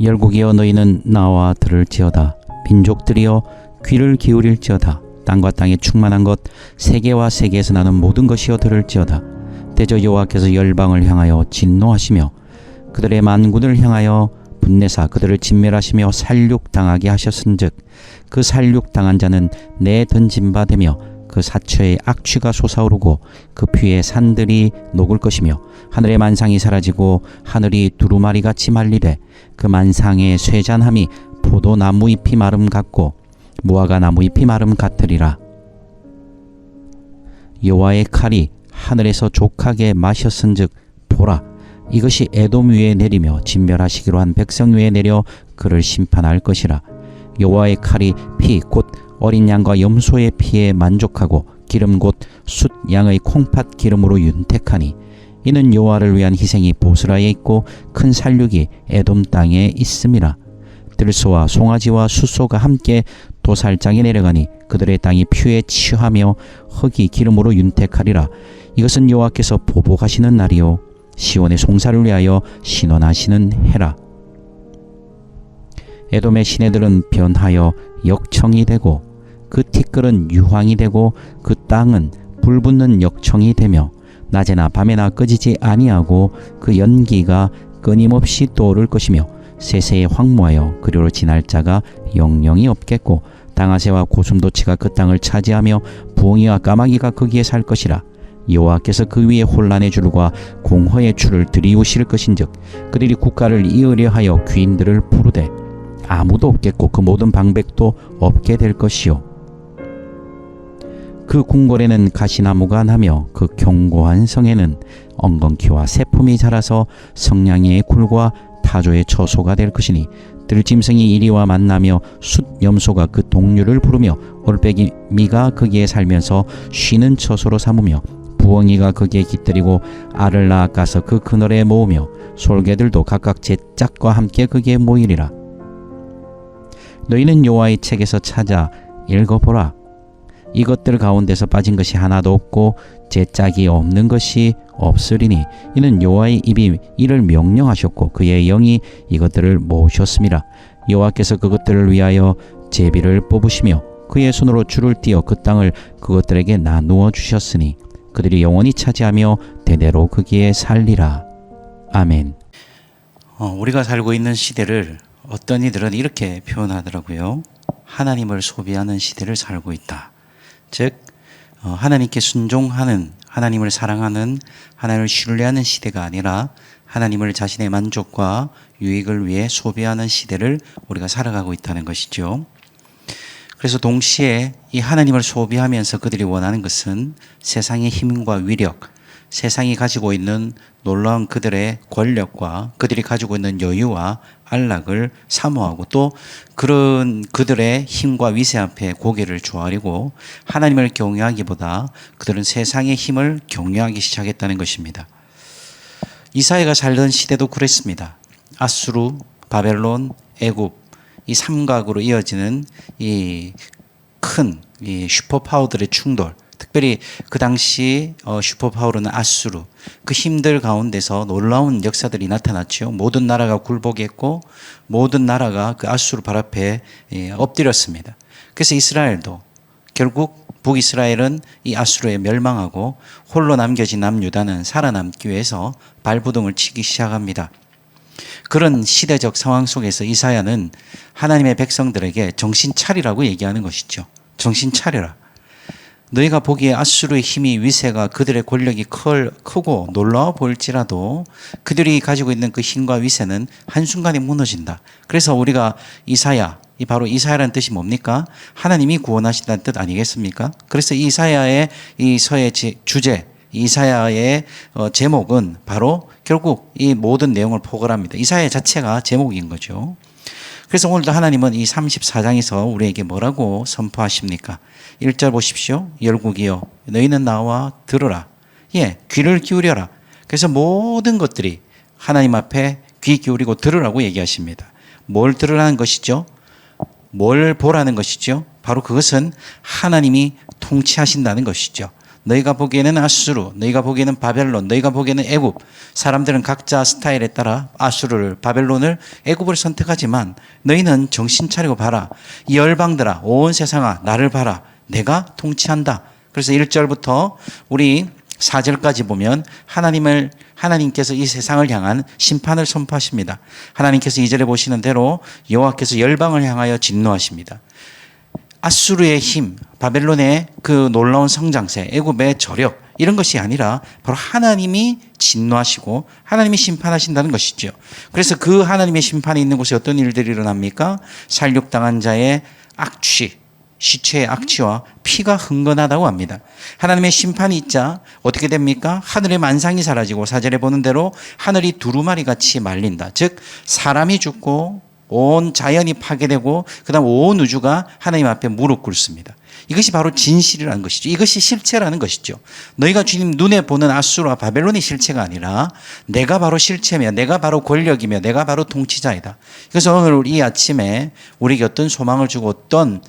열국이여 너희는 나와 들을지어다. 민족들이여 귀를 기울일지어다. 땅과 땅에 충만한 것 세계와 세계에서 나는 모든 것이여 들을지어다. 대저 여호와께서 열방을 향하여 진노하시며 그들의 만군을 향하여 분내사 그들을 진멸하시며 살육당하게 하셨은즉 그 살육당한 자는 내 던진 바 되며 그 사처의 악취가 솟아오르고 그 피의 산들이 녹을 것이며 하늘의 만상이 사라지고 하늘이 두루마리같이 말리되 그 만상의 쇠잔함이 포도나무 잎이 마름 같고 무화과 나무 잎이 마름 같으리라. 여호와의 칼이 하늘에서 족하게 마셨은즉 보라 이것이 에돔 위에 내리며 진멸하시기로 한 백성 위에 내려 그를 심판할 것이라. 여호와의 칼이 피 곧 어린 양과 염소의 피에 만족하고 기름 곧 숫 양의 콩팥 기름으로 윤택하니 이는 여호와를 위한 희생이 보스라에 있고 큰 살육이 에돔 땅에 있음이라. 들소와 송아지와 숫소가 함께 도살장에 내려가니 그들의 땅이 피에 취하며 흙이 기름으로 윤택하리라. 이것은 여호와께서 보복하시는 날이요 시온의 송사를 위하여 신원하시는 해라. 에돔의 시내들은 변하여 역청이 되고 그 티끌은 유황이 되고 그 땅은 불붙는 역청이 되며 낮에나 밤에나 꺼지지 아니하고 그 연기가 끊임없이 떠오를 것이며 세세에 황무하여 그리로 지날 자가 영영이 없겠고 땅아새와 고슴도치가 그 땅을 차지하며 부엉이와 까마귀가 거기에 살 것이라. 여호와께서 그 위에 혼란의 줄과 공허의 줄을 들이우실 것인즉 그들이 국가를 이으려 하여 귀인들을 부르되 아무도 없겠고 그 모든 방백도 없게 될 것이요 그 궁궐에는 가시나무가 나며 그 견고한 성에는 엉겅퀴와 새품이 자라서 성냥의 굴과 타조의 처소가 될 것이니 들짐승이 이리와 만나며 숫 염소가 그 동류를 부르며 올빼미가 거기에 살면서 쉬는 처소로 삼으며 부엉이가 거기에 깃들이고 알을 낳아가서 그 그늘에 모으며 솔개들도 각각 제 짝과 함께 거기에 모이리라. 너희는 여호와의 책에서 찾아 읽어보라. 이것들 가운데서 빠진 것이 하나도 없고 제 짝이 없는 것이 없으리니 이는 여호와의 입이 이를 명령하셨고 그의 영이 이것들을 모으셨음이라. 여호와께서 그것들을 위하여 제비를 뽑으시며 그의 손으로 줄을 띄어 그 땅을 그것들에게 나누어 주셨으니 그들이 영원히 차지하며 대대로 거기에 살리라. 아멘. 우리가 살고 있는 시대를 어떤 이들은 이렇게 표현하더라고요. 하나님을 소비하는 시대를 살고 있다. 즉 하나님께 순종하는, 하나님을 사랑하는, 하나님을 신뢰하는 시대가 아니라 하나님을 자신의 만족과 유익을 위해 소비하는 시대를 우리가 살아가고 있다는 것이죠. 그래서 동시에 이 하나님을 소비하면서 그들이 원하는 것은 세상의 힘과 위력, 세상이 가지고 있는 놀라운 그들의 권력과 그들이 가지고 있는 여유와 안락을 사모하고 또 그런 그들의 힘과 위세 앞에 고개를 조아리고 하나님을 경외하기보다 그들은 세상의 힘을 경외하기 시작했다는 것입니다. 이사야가 살던 시대도 그랬습니다. 아수르, 바벨론, 애굽 이 삼각으로 이어지는 이 큰 슈퍼파워들의 충돌, 특별히 그 당시 슈퍼파워로는 아수르, 그 힘들 가운데서 놀라운 역사들이 나타났죠. 모든 나라가 굴복했고 모든 나라가 그 아수르 발 앞에 엎드렸습니다. 그래서 이스라엘도 결국 북이스라엘은 이 아수르에 멸망하고 홀로 남겨진 남유다는 살아남기 위해서 발부둥을 치기 시작합니다. 그런 시대적 상황 속에서 이사야는 하나님의 백성들에게 정신 차리라고 얘기하는 것이죠. 정신 차려라. 너희가 보기에 아수르의 힘이 위세가 그들의 권력이 크고 놀라워 보일지라도 그들이 가지고 있는 그 힘과 위세는 한순간에 무너진다. 그래서 우리가 이사야, 이 바로 이사야라는 뜻이 뭡니까? 하나님이 구원하신다는 뜻 아니겠습니까? 그래서 이사야의 이 서의 주제, 이사야의 제목은 바로 결국 이 모든 내용을 포괄합니다. 이사야 자체가 제목인 거죠. 그래서 오늘도 하나님은 이 34장에서 우리에게 뭐라고 선포하십니까? 1절 보십시오. 열국이여 너희는 나와 들으라. 귀를 기울여라. 그래서 모든 것들이 하나님 앞에 귀 기울이고 들으라고 얘기하십니다. 뭘 들으라는 것이죠? 뭘 보라는 것이죠? 바로 그것은 하나님이 통치하신다는 것이죠. 너희가 보기에는 아수르, 너희가 보기에는 바벨론, 너희가 보기에는 애굽. 사람들은 각자 스타일에 따라 아수르를, 바벨론을, 애굽을 선택하지만 너희는 정신 차리고 봐라. 이 열방들아, 온 세상아, 나를 봐라. 내가 통치한다. 그래서 1절부터 우리 4절까지 보면 하나님께서 이 세상을 향한 심판을 선포하십니다. 하나님께서 2절에 보시는 대로 여호와께서 열방을 향하여 진노하십니다. 아수르의 힘, 바벨론의 그 놀라운 성장세, 애굽의 저력 이런 것이 아니라 바로 하나님이 진노하시고 하나님이 심판하신다는 것이죠. 그래서 그 하나님의 심판이 있는 곳에 어떤 일들이 일어납니까? 살육당한 자의 악취, 시체의 악취와 피가 흥건하다고 합니다. 하나님의 심판이 있자 어떻게 됩니까? 하늘의 만상이 사라지고 4절에 보는 대로 하늘이 두루마리 같이 말린다. 즉 사람이 죽고 온 자연이 파괴되고 그다음 온 우주가 하나님 앞에 무릎 꿇습니다. 이것이 바로 진실이라는 것이죠. 이것이 실체라는 것이죠. 너희가 주님 눈에 보는 아수르와 바벨론의 실체가 아니라 내가 바로 실체며 내가 바로 권력이며 내가 바로 통치자이다. 그래서 오늘 이 아침에 우리에게 어떤 소망을 주고 어떤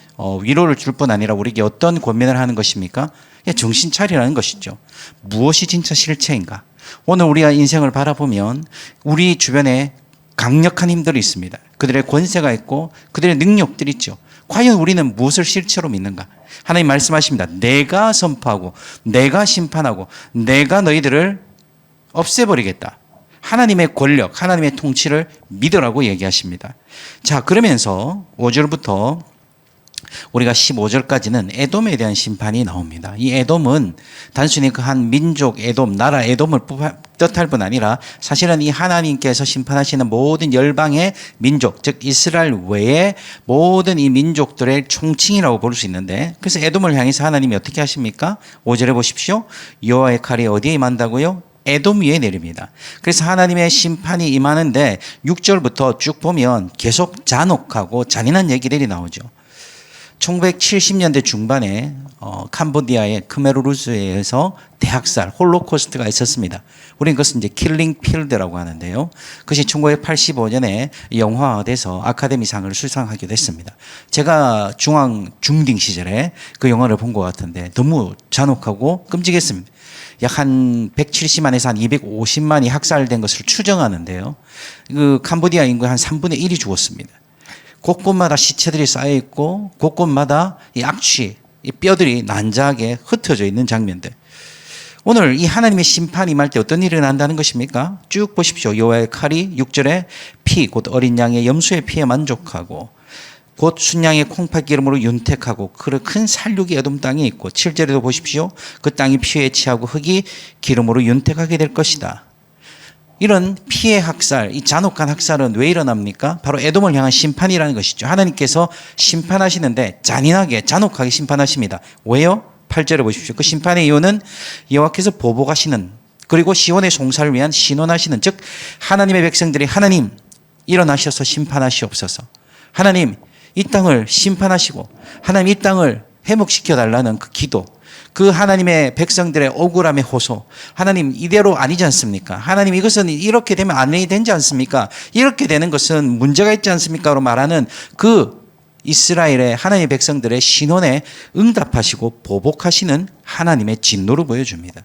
위로를 줄 뿐 아니라 우리에게 어떤 권면을 하는 것입니까? 정신 차리라는 것이죠. 무엇이 진짜 실체인가? 오늘 우리가 인생을 바라보면 우리 주변에 강력한 힘들이 있습니다. 그들의 권세가 있고 그들의 능력들이 있죠. 과연 우리는 무엇을 실체로 믿는가? 하나님 말씀하십니다. 내가 선포하고 내가 심판하고 내가 너희들을 없애버리겠다. 하나님의 권력, 하나님의 통치를 믿으라고 얘기하십니다. 자, 그러면서 5절부터 우리가 15절까지는 에돔에 대한 심판이 나옵니다. 이 에돔은 단순히 그 한 민족 에돔, 나라 에돔을 뜻할 뿐 아니라 사실은 이 하나님께서 심판하시는 모든 열방의 민족, 즉 이스라엘 외의 모든 이 민족들의 총칭이라고 볼 수 있는데, 그래서 에돔을 향해서 하나님이 어떻게 하십니까? 5절에 보십시오. 여호와의 칼이 어디에 임한다고요? 에돔 위에 내립니다. 그래서 하나님의 심판이 임하는데 6절부터 쭉 보면 계속 잔혹하고 잔인한 얘기들이 나오죠. 1970년대 중반에 캄보디아의 크메르루즈에서 대학살, 홀로코스트가 있었습니다. 우리는 그것은 이제 킬링 필드라고 하는데요. 그것이 1985년에 영화화돼서 아카데미상을 수상하게 됐습니다. 제가 중딩 시절에 그 영화를 본 것 같은데 너무 잔혹하고 끔찍했습니다. 약 한 170만에서 한 250만이 학살된 것을 추정하는데요. 그 캄보디아 인구의 한 3분의 1이 죽었습니다. 곳곳마다 시체들이 쌓여있고 곳곳마다 이 악취, 이 뼈들이 난자하게 흩어져 있는 장면들. 오늘 이 하나님의 심판이 임할 때 어떤 일이 난다는 것입니까? 쭉 보십시오. 여호와의 칼이 6절에 피, 곧 어린 양의 염소의 피에 만족하고 곧 순양의 콩팥 기름으로 윤택하고 그 큰 살육이 에돔 땅에 있고 7절에도 보십시오. 그 땅이 피에 취하고 흙이 기름으로 윤택하게 될 것이다. 이런 피해 학살, 이 잔혹한 학살은 왜 일어납니까? 바로 에돔을 향한 심판이라는 것이죠. 하나님께서 심판하시는데 잔인하게, 잔혹하게 심판하십니다. 왜요? 8절에 보십시오. 그 심판의 이유는 여호와께서 보복하시는, 그리고 시온의 송사를 위한 신원하시는, 즉 하나님의 백성들이 하나님 일어나셔서 심판하시옵소서. 하나님 이 땅을 심판하시고 하나님 이 땅을 회복시켜 달라는 그 기도, 그 하나님의 백성들의 억울함의 호소, 하나님 이대로 아니지 않습니까? 하나님 이것은 이렇게 되면 안 되지 않습니까? 이렇게 되는 것은 문제가 있지 않습니까? 로 말하는 그 이스라엘의 하나님의 백성들의 신원에 응답하시고 보복하시는 하나님의 진노를 보여줍니다.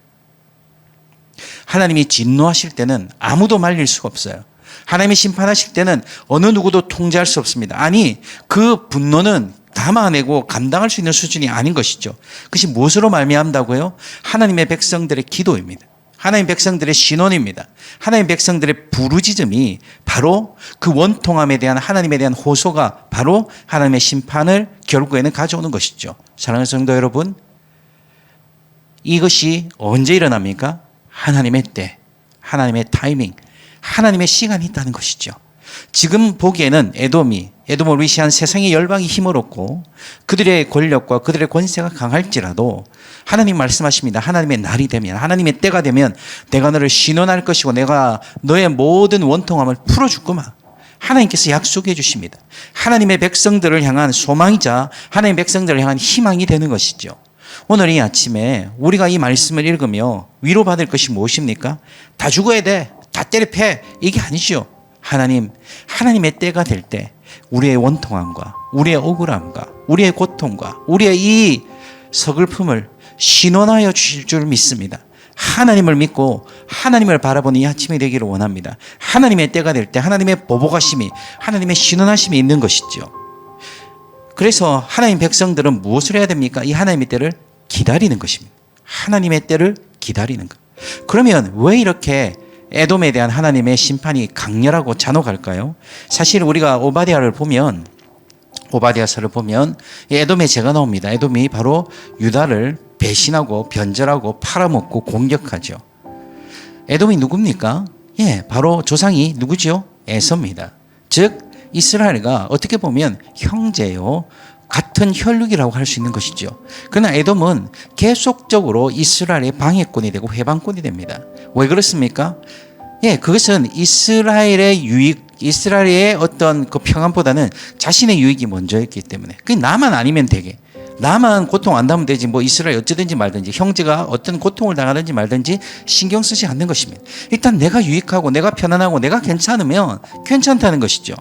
하나님이 진노하실 때는 아무도 말릴 수가 없어요. 하나님이 심판하실 때는 어느 누구도 통제할 수 없습니다. 아니, 그 분노는 담아내고 감당할 수 있는 수준이 아닌 것이죠. 그것이 무엇으로 말미암다고요? 하나님의 백성들의 기도입니다. 하나님 백성들의 신원입니다. 하나님 백성들의 부르짖음이 바로 그 원통함에 대한 하나님에 대한 호소가 바로 하나님의 심판을 결국에는 가져오는 것이죠. 사랑하는 성도 여러분, 이것이 언제 일어납니까? 하나님의 때, 하나님의 타이밍, 하나님의 시간이 있다는 것이죠. 지금 보기에는 에돔을 위시한 세상의 열방이 힘을 얻고 그들의 권력과 그들의 권세가 강할지라도 하나님 말씀하십니다. 하나님의 날이 되면, 하나님의 때가 되면 내가 너를 신원할 것이고 내가 너의 모든 원통함을 풀어주구만. 하나님께서 약속해 주십니다. 하나님의 백성들을 향한 소망이자 하나님의 백성들을 향한 희망이 되는 것이죠. 오늘 이 아침에 우리가 이 말씀을 읽으며 위로받을 것이 무엇입니까? 다 죽어야 돼, 다 때려 패, 이게 아니죠. 하나님의 때가 될 때 우리의 원통함과 우리의 억울함과 우리의 고통과 우리의 이 서글픔을 신원하여 주실 줄 믿습니다. 하나님을 믿고 하나님을 바라보는 이 아침이 되기를 원합니다. 하나님의 때가 될 때 하나님의 보복하심이, 하나님의 신원하심이 있는 것이죠. 그래서 하나님 백성들은 무엇을 해야 됩니까? 이 하나님의 때를 기다리는 것입니다. 하나님의 때를 기다리는 것. 그러면 왜 이렇게 에돔에 대한 하나님의 심판이 강렬하고 잔혹할까요? 사실 우리가 오바댜서를 보면 에돔의 죄가 나옵니다. 에돔이 바로 유다를 배신하고 변절하고 팔아먹고 공격하죠. 에돔이 누굽니까? 바로 조상이 누구죠? 에서입니다. 즉 이스라엘과 어떻게 보면 형제요, 같은 혈육이라고 할 수 있는 것이죠. 그러나 에돔은 계속적으로 이스라엘의 방해꾼이 되고 회방꾼이 됩니다. 왜 그렇습니까? 그것은 이스라엘의 유익, 이스라엘의 어떤 그 평안보다는 자신의 유익이 먼저였기 때문에, 그 나만 아니면 되게, 나만 고통 안 당하면 되지, 뭐 이스라엘 어쩌든지 말든지, 형제가 어떤 고통을 당하든지 말든지 신경 쓰지 않는 것입니다. 일단 내가 유익하고 내가 편안하고 내가 괜찮으면 괜찮다는 것이죠.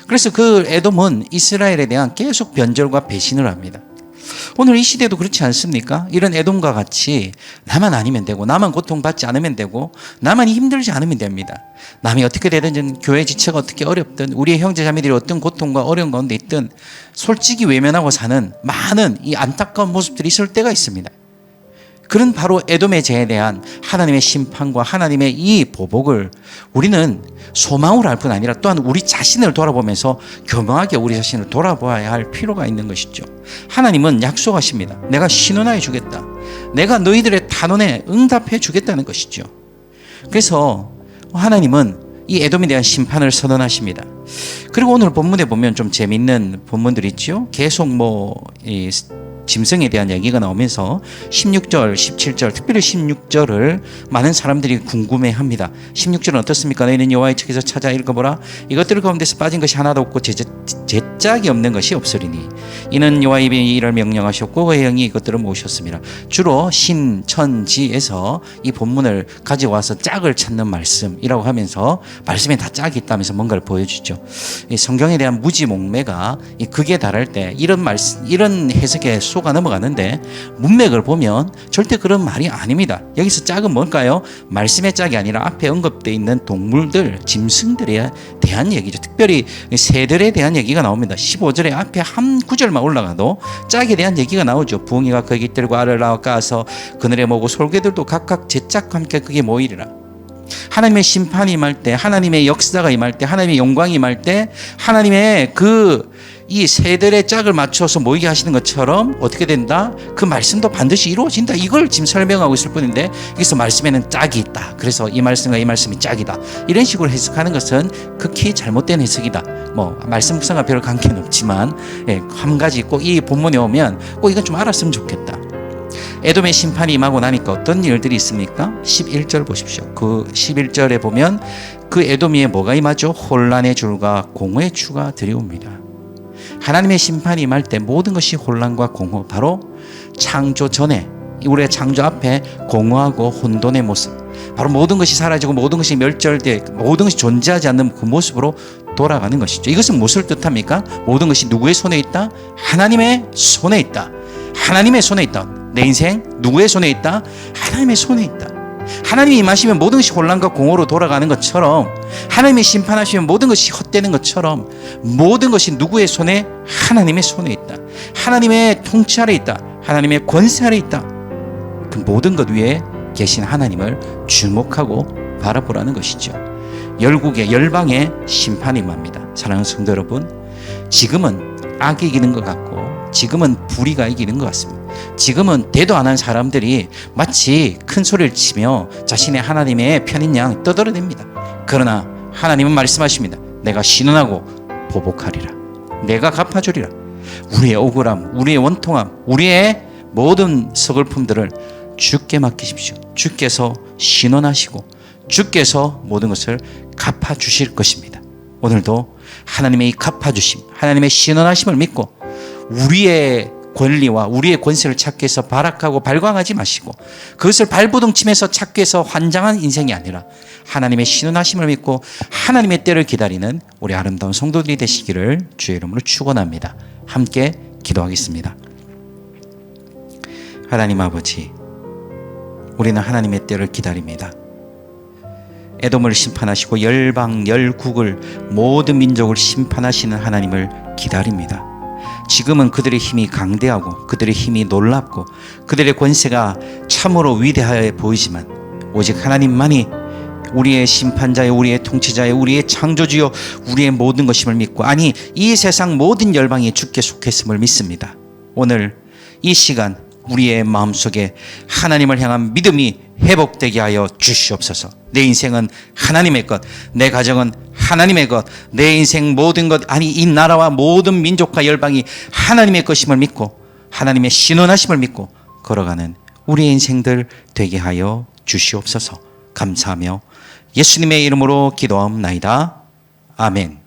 그래서 그 에돔은 이스라엘에 대한 계속 변절과 배신을 합니다. 오늘 이 시대도 그렇지 않습니까? 이런 에돔과 같이 나만 아니면 되고, 나만 고통받지 않으면 되고, 나만 힘들지 않으면 됩니다. 남이 어떻게 되든지, 교회 지체가 어떻게 어렵든, 우리의 형제자매들이 어떤 고통과 어려운 가운데 있든 솔직히 외면하고 사는 많은 이 안타까운 모습들이 있을 때가 있습니다. 그런 바로 에돔의 죄에 대한 하나님의 심판과 하나님의 이 보복을 우리는 소망으로 할 뿐 아니라 또한 우리 자신을 돌아보면서 교묘하게 우리 자신을 돌아보아야 할 필요가 있는 것이죠. 하나님은 약속하십니다. 내가 신원하여 주겠다. 내가 너희들의 탄원에 응답해 주겠다는 것이죠. 그래서 하나님은 이 에돔에 대한 심판을 선언하십니다. 그리고 오늘 본문에 보면 좀 재미있는 본문들이 있죠. 계속 이 짐승에 대한 얘기가 나오면서 16절, 17절, 특별히 16절을 많은 사람들이 궁금해합니다. 16절은 어떻습니까? 너희는 여호와의 책에서 찾아 읽어보라. 이것들 가운데서 빠진 것이 하나도 없고 제짝이 없는 것이 없으리니 이는 여호와의 입이 이를 명령하셨고 그의 영이 이것들을 모으셨습니다. 주로 신천지에서 이 본문을 가져와서 짝을 찾는 말씀이라고 하면서 말씀에 다 짝이 있다면서 뭔가를 보여주죠. 이 성경에 대한 무지몽매가 이 극에 달할 때 이런 말씀, 이런 해석에 가 넘어가는데 문맥을 보면 절대 그런 말이 아닙니다. 여기서 짝은 뭘까요? 말씀의 짝이 아니라 앞에 언급되어 있는 동물들, 짐승들에 대한 얘기죠. 특별히 새들에 대한 얘기가 나옵니다. 15절에 앞에 한 구절만 올라가도 짝에 대한 얘기가 나오죠. 부엉이가 거기 뜰고 알을 낳아서 그늘에 모으고 솔개들도 각각 제 짝과 함께 그게 모이리라. 하나님의 심판이 임할 때, 하나님의 역사가 임할 때, 하나님의 영광이 임할 때, 하나님의 이 새들의 짝을 맞춰서 모이게 하시는 것처럼 어떻게 된다? 그 말씀도 반드시 이루어진다. 이걸 지금 설명하고 있을 뿐인데 여기서 말씀에는 짝이 있다. 그래서 이 말씀과 이 말씀이 짝이다. 이런 식으로 해석하는 것은 극히 잘못된 해석이다. 말씀 묵상과 별 관계는 없지만 한 가지 꼭 이 본문에 오면 꼭 이건 좀 알았으면 좋겠다. 에돔의 심판이 임하고 나니까 어떤 일들이 있습니까? 11절 보십시오. 그 11절에 보면 그 에돔이에 뭐가 임하죠? 혼란의 줄과 공허의 추가 들이옵니다. 하나님의 심판이 임할 때 모든 것이 혼란과 공허, 바로 창조 전에 우리의 창조 앞에 공허하고 혼돈의 모습, 바로 모든 것이 사라지고 모든 것이 멸절돼 모든 것이 존재하지 않는 그 모습으로 돌아가는 것이죠. 이것은 무엇을 뜻합니까? 모든 것이 누구의 손에 있다? 하나님의 손에 있다. 하나님의 손에 있다. 내 인생 누구의 손에 있다? 하나님의 손에 있다. 하나님이 임하시면 모든 것이 혼란과 공허로 돌아가는 것처럼, 하나님이 심판하시면 모든 것이 헛되는 것처럼 모든 것이 누구의 손에? 하나님의 손에 있다. 하나님의 통치 아래 있다. 하나님의 권세 아래 있다. 그 모든 것 위에 계신 하나님을 주목하고 바라보라는 것이죠. 열국의 열방의 심판이 임합니다. 사랑하는 성도 여러분, 지금은 악이 이기는 것 같고 지금은 불의가 이기는 것 같습니다. 지금은 대도 안 한 사람들이 마치 큰 소리를 치며 자신의 하나님의 편인 양 떠들어댑니다. 그러나 하나님은 말씀하십니다. 내가 신원하고 보복하리라. 내가 갚아주리라. 우리의 억울함, 우리의 원통함, 우리의 모든 서글픔들을 주께 맡기십시오. 주께서 신원하시고 주께서 모든 것을 갚아주실 것입니다. 오늘도 하나님의 이 갚아주심, 하나님의 신원하심을 믿고 우리의 권리와 우리의 권세를 찾기 위해서 발악하고 발광하지 마시고 그것을 발버둥 치면서 찾기 위해서 환장한 인생이 아니라 하나님의 신원하심을 믿고 하나님의 때를 기다리는 우리 아름다운 성도들이 되시기를 주의 이름으로 축원합니다. 함께 기도하겠습니다. 하나님 아버지, 우리는 하나님의 때를 기다립니다. 에돔을 심판하시고 열방, 열국을, 모든 민족을 심판하시는 하나님을 기다립니다. 지금은 그들의 힘이 강대하고 그들의 힘이 놀랍고 그들의 권세가 참으로 위대하여 보이지만 오직 하나님만이 우리의 심판자여, 우리의 통치자여, 우리의 창조주여, 우리의 모든 것임을 믿고, 아니 이 세상 모든 열방이 주께 속했음을 믿습니다. 오늘 이 시간 우리의 마음속에 하나님을 향한 믿음이 회복되게 하여 주시옵소서. 내 인생은 하나님의 것, 내 가정은 하나님의 것, 내 인생 모든 것, 아니 이 나라와 모든 민족과 열방이 하나님의 것임을 믿고 하나님의 신원하심을 믿고 걸어가는 우리의 인생들 되게 하여 주시옵소서. 감사하며 예수님의 이름으로 기도하옵나이다. 아멘.